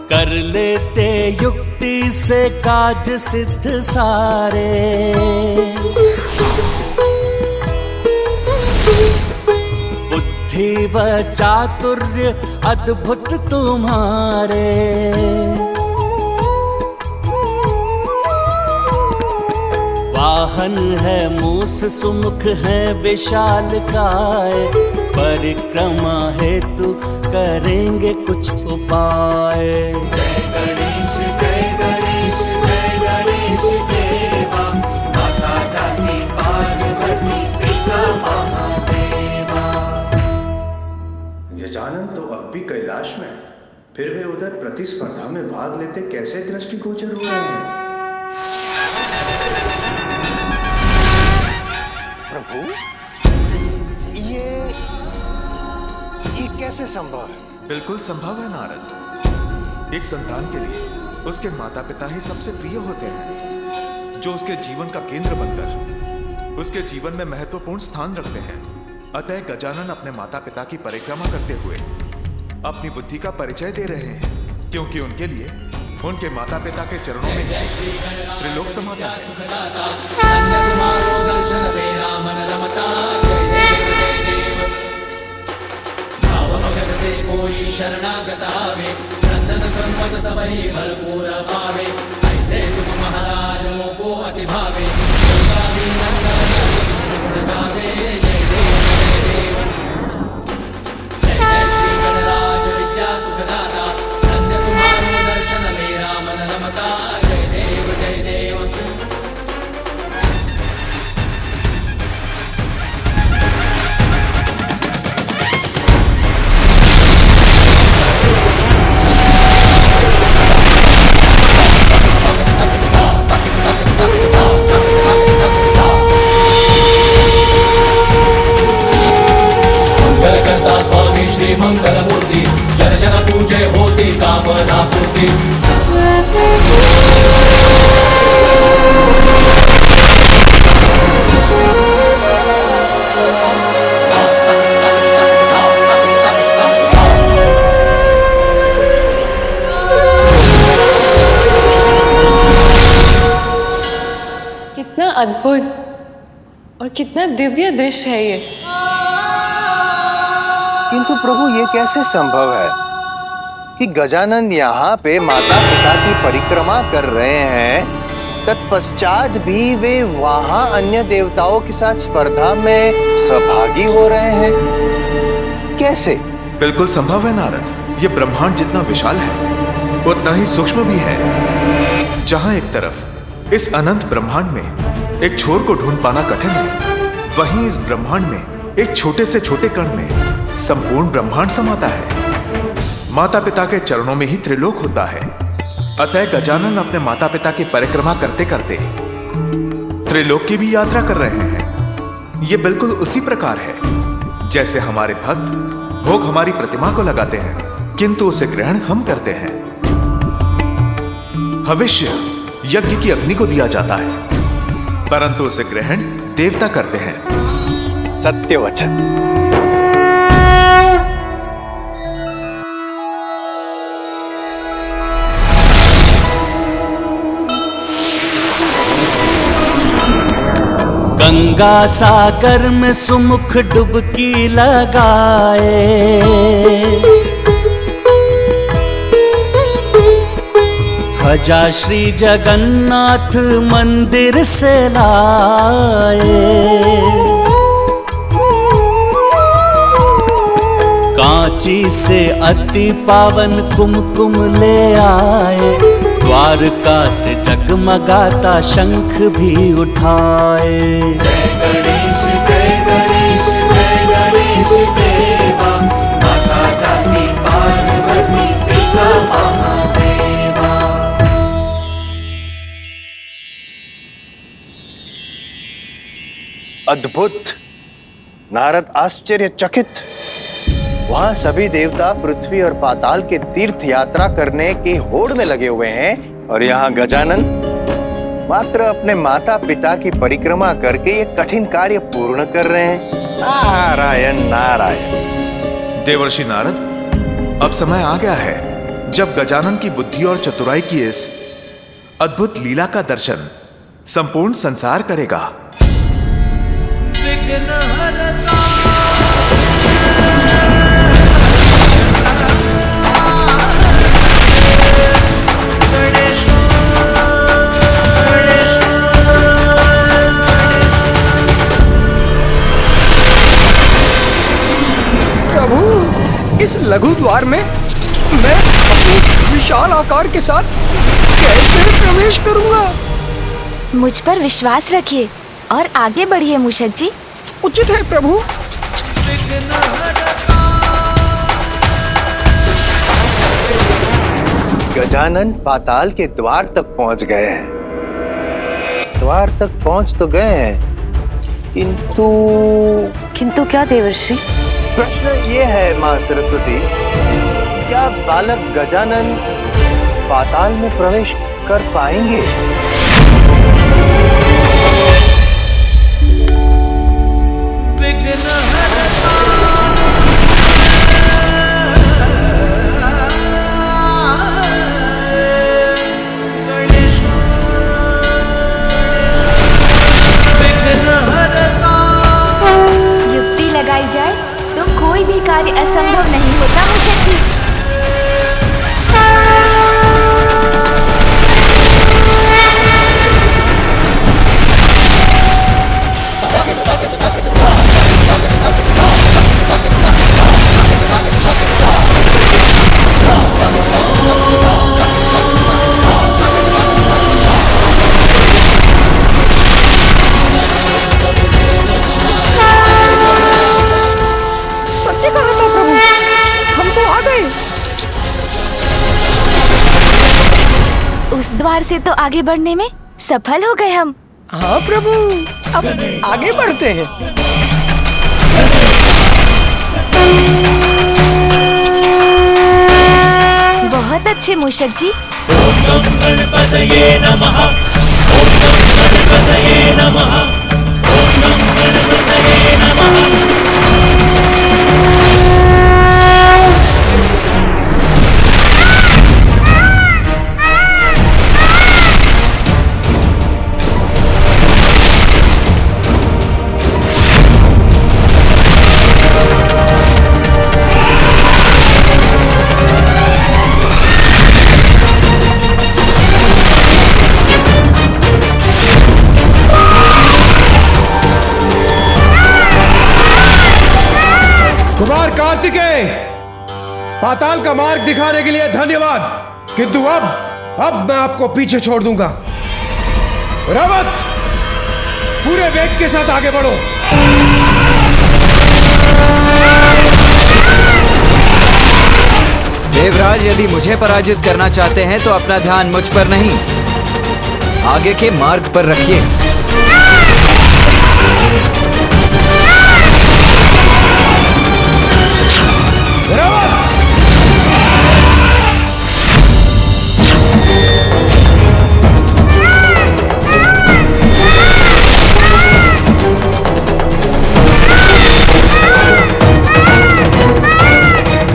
S: कर लेते युक्ति से काज सिद्ध सारे, बुद्धि व चातुर्य अद्भुत तुम्हारे। वाहन है मूस सुमुख है विशाल काय, परिक्रमा हेतु करेंगे कुछ उपाय। जय गणेश देवा, माता जाति पार्वती पिता महादेवा।
T: गजानन तो अब भी कैलाश में, फिर वे उधर प्रतिस्पर्धा में भाग लेते कैसे दृष्टिगोचर हो रहे हैं?
I: प्रभु, ये कैसे संभव है?
L: बिल्कुल संभव है नारद। एक संतान के लिए उसके माता पिता ही सबसे प्रिय होते हैं, जो उसके जीवन का केंद्र बनकर उसके जीवन में महत्वपूर्ण स्थान रखते हैं। अतः गजानन अपने माता पिता की परिक्रमा करते हुए अपनी बुद्धि का परिचय दे रहे हैं, क्योंकि उनके लिए उनके माता पिता के चरणों में त्रिलोक समाता
O: है। कोई शरणागत आवे, सन्नत संपद सबही भरपूर पावे। ऐसे तुम महाराजों को अति भावे, जय देव। जय जय श्री गणराज विद्या सुखदाता, धन्य तुम्हारो दर्शन मेरा मन रमता। जय देव जय देव। स्वामी श्री मंगल मूर्ति, जन जन पूजे होती कामना पूर्ति।
K: कितना अद्भुत और कितना दिव्य दृश्य है ये।
I: किंतु प्रभु, ये कैसे संभव है कि गजानन यहाँ पे माता पिता की परिक्रमा कर रहे हैं, तत्पश्चात भी वे वहां अन्य देवताओं के साथ स्पर्धा में सहभागी हो रहे हैं? कैसे?
L: बिल्कुल संभव है नारद। ये ब्रह्मांड जितना विशाल है उतना ही सूक्ष्म भी है। जहां एक तरफ इस अनंत ब्रह्मांड में एक छोर को ढूंढ पाना कठिन है, वहीं इस ब्रह्मांड में एक छोटे से छोटे कण में संपूर्ण ब्रह्मांड समाता है। माता पिता के चरणों में ही त्रिलोक होता है। अतः गजानन अपने माता पिता की परिक्रमा करते करते त्रिलोक की भी यात्रा कर रहे हैं। ये बिल्कुल उसी प्रकार है जैसे हमारे भक्त भोग हमारी प्रतिमा को लगाते हैं, किंतु उसे ग्रहण हम करते हैं। भविष्य यज्ञ की अग्नि को दिया जाता है, परंतु उसे ग्रहण देवता करते हैं।
I: सत्य वचन।
S: गंगा सागर में सुमुख डुबकी लगाए, ध्वजा श्री जगन्नाथ मंदिर से लाए। कांची से अति पावन कुमकुम ले आए, द्वारका से जगमगाता शंख भी उठाए। जय गणेश जय गणेश जय गणेश देवा, माता जाति पार्वती पिता महादेवा।
I: अद्भुत! नारद आश्चर्यचकित। वहां सभी देवता पृथ्वी और पाताल के तीर्थ यात्रा करने की होड़ में लगे हुए हैं, और यहाँ गजानन मात्र अपने माता पिता की परिक्रमा करके ये कठिन कार्य पूर्ण कर रहे हैं। नारायण नारायण।
L: देवर्षि नारद, अब समय आ गया है जब गजानन की बुद्धि और चतुराई की इस अद्भुत लीला का दर्शन संपूर्ण संसार करेगा।
O: विघ्नहर्ता
D: लघु द्वार में मैं अपने विशाल आकार के साथ कैसे प्रवेश करूंगा?
E: मुझ पर विश्वास रखिए और आगे बढ़िए मूषक जी।
D: उचित है प्रभु।
I: गजानन पाताल के द्वार तक पहुंच गए हैं। द्वार तक पहुंच तो गए हैं, किंतु
G: क्या देवर्षि?
I: प्रश्न ये है मां सरस्वती, क्या बालक गजानन पाताल में प्रवेश कर पाएंगे?
E: युक्ति लगाई जाए तो कोई भी कार्य असंभव नहीं होता मूषक जी।
D: सत्य कहा था प्रभु, हम तो आ गए।
E: उस द्वार से तो आगे बढ़ने में सफल हो गए हम।
D: हाँ प्रभु, अब आगे बढ़ते हैं।
E: बहुत अच्छे मूषक जी।
O: ओम नमः गणपतये नमः। ओम नमः गणपतये नमः। ओम नमः गणपतये नमः।
H: कुमार कार्तिकेय, पाताल का मार्ग दिखाने के लिए धन्यवाद, किंतु अब मैं आपको पीछे छोड़ दूंगा। रावत, पूरे वेग के साथ आगे बढ़ो।
B: देवराज, यदि मुझे पराजित करना चाहते हैं तो अपना ध्यान मुझ पर नहीं, आगे के मार्ग पर रखिए।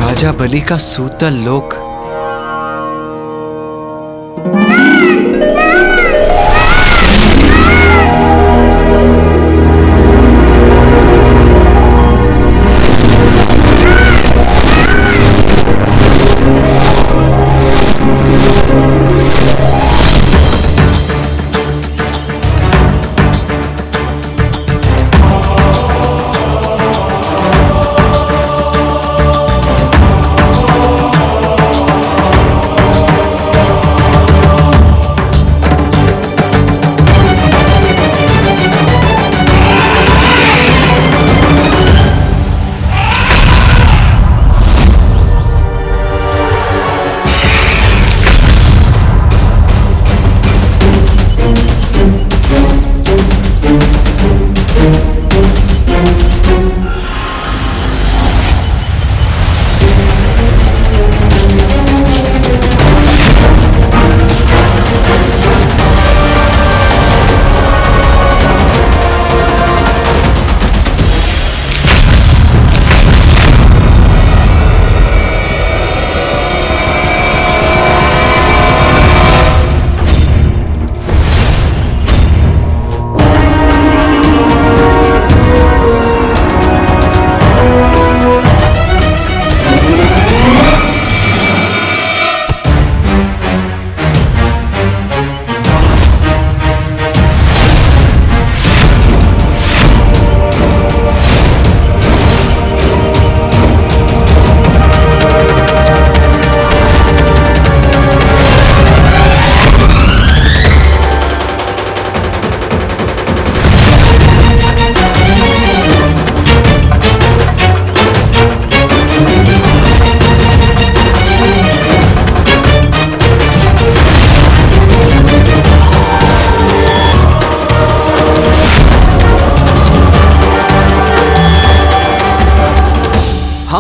B: राजा बलि का सूतल लोक।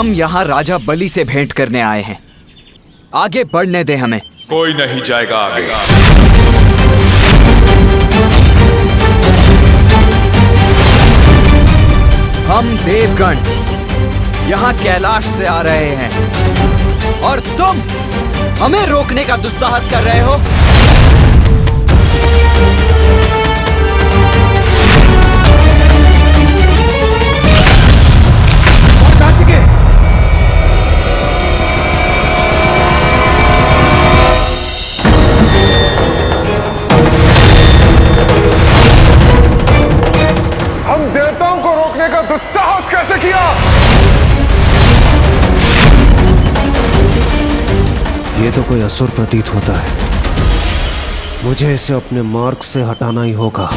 B: हम यहाँ राजा बलि से भेंट करने आए हैं। आगे बढ़ने दे हमें।
L: कोई नहीं जाएगा आगे।
B: हम देवगण यहाँ कैलाश से आ रहे हैं और तुम हमें रोकने का दुस्साहस कर रहे हो।
C: हम देवताओं को रोकने का दुस्साहस कैसे किया?
Q: ये तो कोई असुर प्रतीत होता है। मुझे इसे अपने मार्ग से हटाना ही होगा।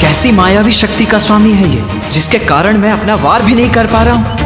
B: कैसी मायावी शक्ति का स्वामी है ये, जिसके कारण मैं अपना वार भी नहीं कर पा रहा हूं।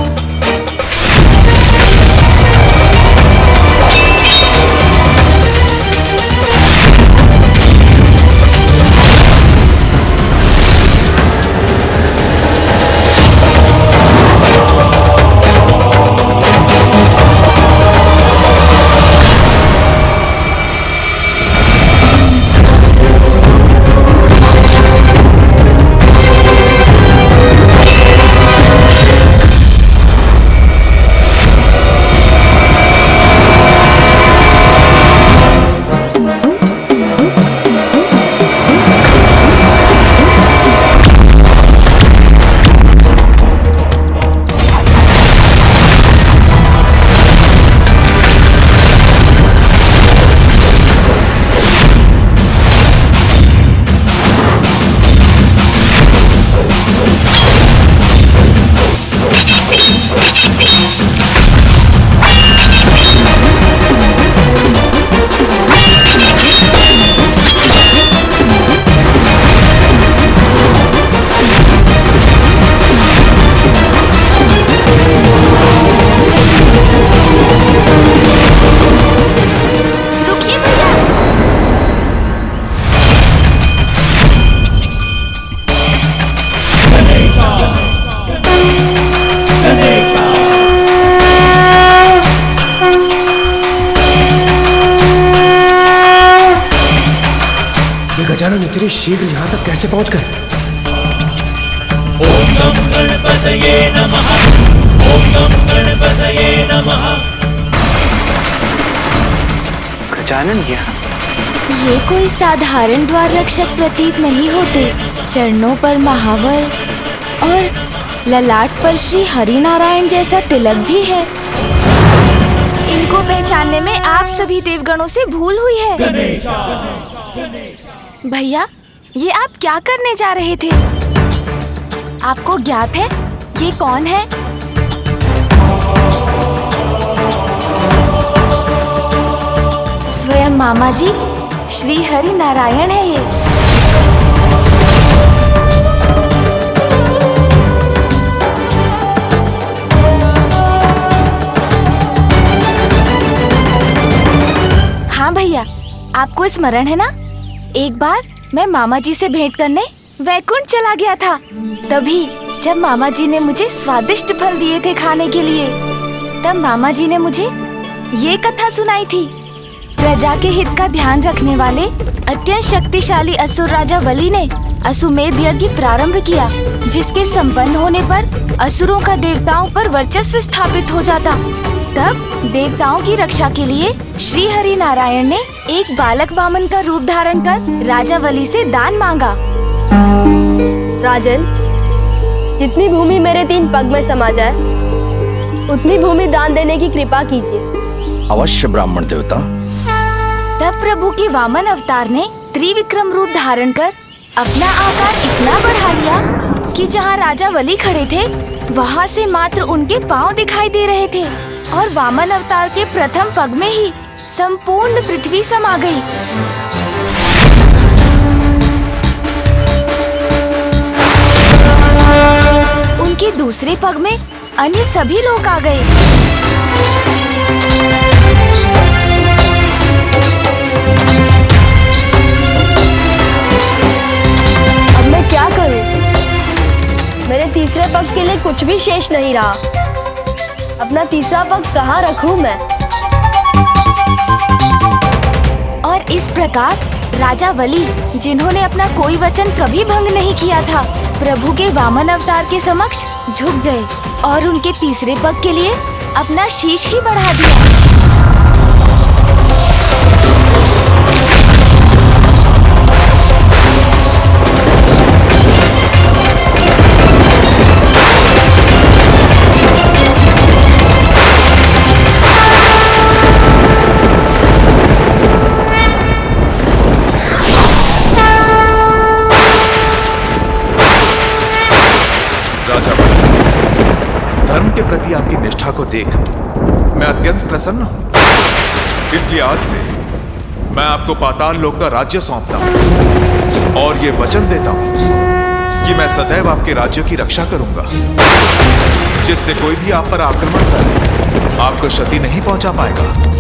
Q: गजानन इतनी शीघ्र यहाँ तक कैसे पहुँच गए?
O: ओम नम गणपतये नमः। ओम नम गणपतये नमः।
B: गजानन
E: ये कोई साधारण द्वार रक्षक प्रतीत नहीं होते। चरणों पर महावर और ललाट पर श्री हरि नारायण जैसा तिलक भी है। इनको पहचानने में आप सभी देवगणों से भूल हुई है। भैया, ये आप क्या करने जा रहे थे? आपको ज्ञात है ये कौन है? स्वयं मामा जी श्री हरि नारायण है ये। हाँ भैया, आपको स्मरण है ना, एक बार मैं मामा जी से भेंट करने वैकुंठ चला गया था। तभी जब मामा जी ने मुझे स्वादिष्ट फल दिए थे खाने के लिए, तब मामा जी ने मुझे ये कथा सुनाई थी। प्रजा के हित का ध्यान रखने वाले अत्यंत शक्तिशाली असुर राजा बलि ने अश्वमेध यज्ञ प्रारंभ किया, जिसके संपन्न होने पर असुरों का देवताओं पर वर्चस्व स्थापित हो जाता। तब देवताओं की रक्षा के लिए श्री हरि नारायण ने एक बालक वामन का रूप धारण कर राजा बलि से दान मांगा।
U: राजन, जितनी भूमि मेरे 3 पग में समा जाए, उतनी भूमि दान देने की कृपा कीजिए।
V: अवश्य ब्राह्मण देवता।
E: तब प्रभु के वामन अवतार ने त्रिविक्रम रूप धारण कर अपना आकार इतना बढ़ा लिया कि जहाँ राजा वली खड़े थे वहाँ से मात्र उनके पाँव दिखाई दे रहे थे और वामन अवतार के प्रथम पग में ही संपूर्ण पृथ्वी समा गई। उनके दूसरे पग में अन्य सभी लोग आ गए।
U: अब मैं क्या करूं? मेरे तीसरे पग के लिए कुछ भी शेष नहीं रहा। अपना तीसरा पग कहाँ रखूं मैं?
E: और इस प्रकार राजा वली, जिन्होंने अपना कोई वचन कभी भंग नहीं किया था, प्रभु के वामन अवतार के समक्ष झुक गए और उनके तीसरे पग के लिए अपना शीश ही बढ़ा दिया।
L: धर्म के प्रति आपकी निष्ठा को देख मैं अत्यंत प्रसन्न हूं। इसलिए आज से मैं आपको पाताल लोक का राज्य सौंपता हूं और ये वचन देता हूं कि मैं सदैव आपके राज्यों की रक्षा करूंगा, जिससे कोई भी आप पर आक्रमण करे आपको क्षति नहीं पहुंचा पाएगा।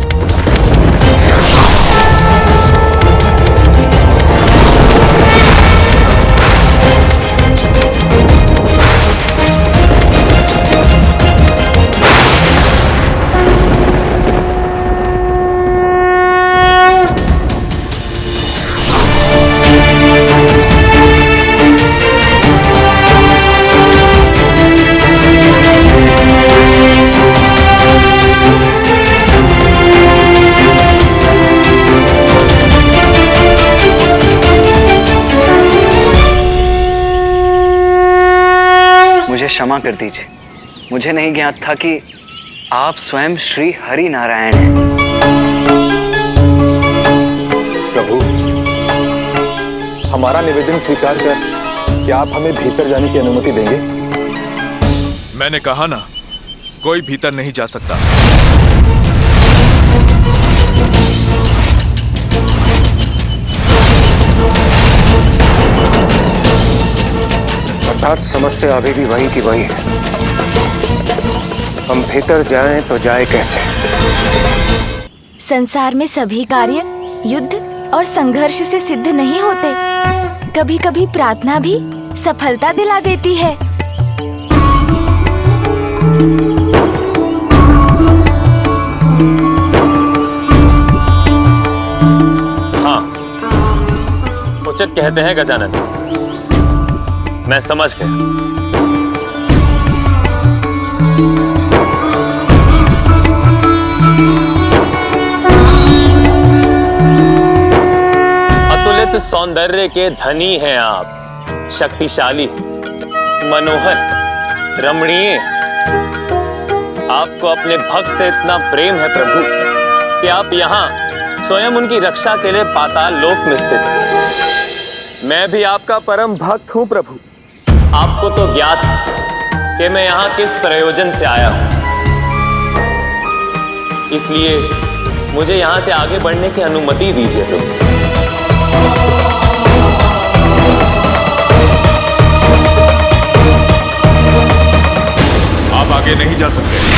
B: क्षमा कर दीजिए, मुझे नहीं ज्ञात था कि आप स्वयं श्री हरि नारायण हैं।
C: प्रभु, हमारा निवेदन स्वीकार कर क्या आप हमें भीतर जाने की अनुमति देंगे?
L: मैंने कहा ना, कोई भीतर नहीं जा सकता।
Q: अर्थात समस्या अभी भी वही की वही है। हम भीतर जाएं तो जाए कैसे?
E: संसार में सभी कार्य युद्ध और संघर्ष से सिद्ध नहीं होते। कभी कभी प्रार्थना भी सफलता दिला देती है।
J: हाँ, उचित कहते हैं गजानन, मैं समझ गया। अतुलित सौंदर्य के धनी हैं आप, शक्तिशाली, मनोहर, रमणीय। आपको अपने भक्त से इतना प्रेम है प्रभु कि आप यहाँ स्वयं उनकी रक्षा के लिए पाताल लोक में स्थित हैं। मैं भी आपका परम भक्त हूँ प्रभु। आपको तो ज्ञात है कि मैं यहाँ किस प्रयोजन से आया हूँ, इसलिए मुझे यहाँ से आगे बढ़ने की अनुमति दीजिए प्रभु।
L: आप आगे नहीं जा सकते।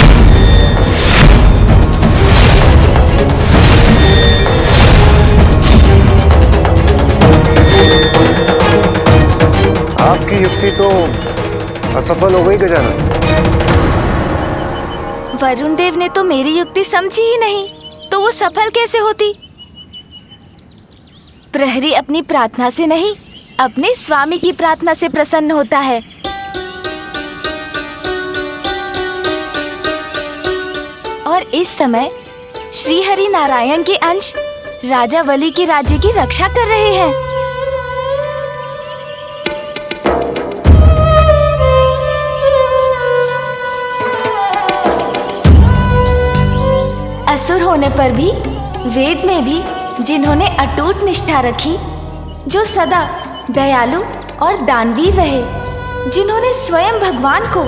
Q: आपकी युक्ति तो असफल हो गई गजानन।
E: वरुण देव ने तो मेरी युक्ति समझी ही नहीं, तो वो सफल कैसे होती? प्रहरी अपनी प्रार्थना से नहीं, अपने स्वामी की प्रार्थना से प्रसन्न होता है। और इस समय श्री हरि नारायण के अंश राजा वली के राज्य की रक्षा कर रहे हैं। असुर होने पर भी, वेद में भी जिन्होंने अटूट निष्ठा रखी, जो सदा दयालु और दानवीर रहे, जिन्होंने स्वयं भगवान को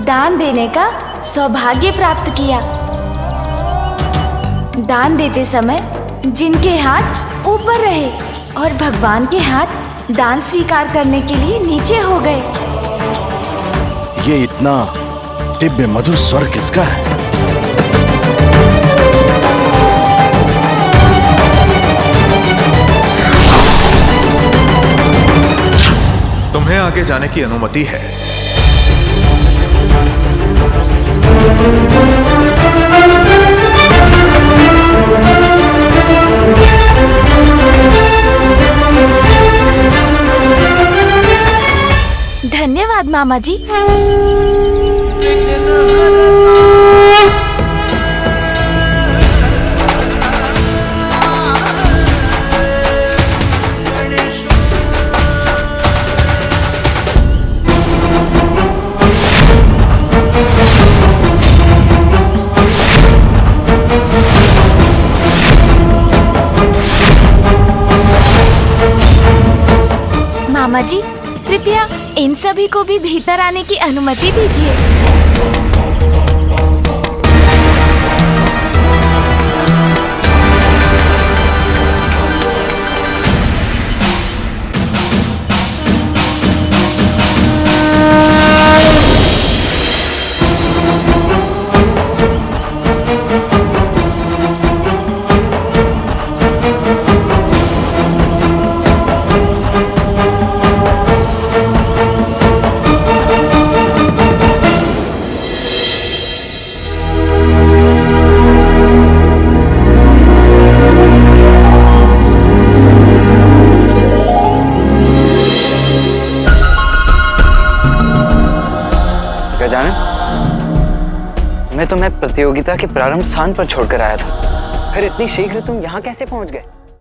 E: दान देने का सौभाग्य प्राप्त किया। दान देते समय जिनके हाथ ऊपर रहे और भगवान के हाथ दान स्वीकार करने के लिए नीचे हो गए।
A: ये इतना दिव्य मधुर स्वर किसका है?
L: तुम्हें आगे जाने की अनुमति है।
E: धन्यवाद मामा जी। मामा जी, कृपया इन सभी को भी भीतर आने की अनुमति दीजिए।
V: मैं तुम्हें प्रतियोगिता के प्रारंभ स्थान पर छोड़कर आया था, फिर इतनी शीघ्र तुम यहाँ कैसे पहुँच गए?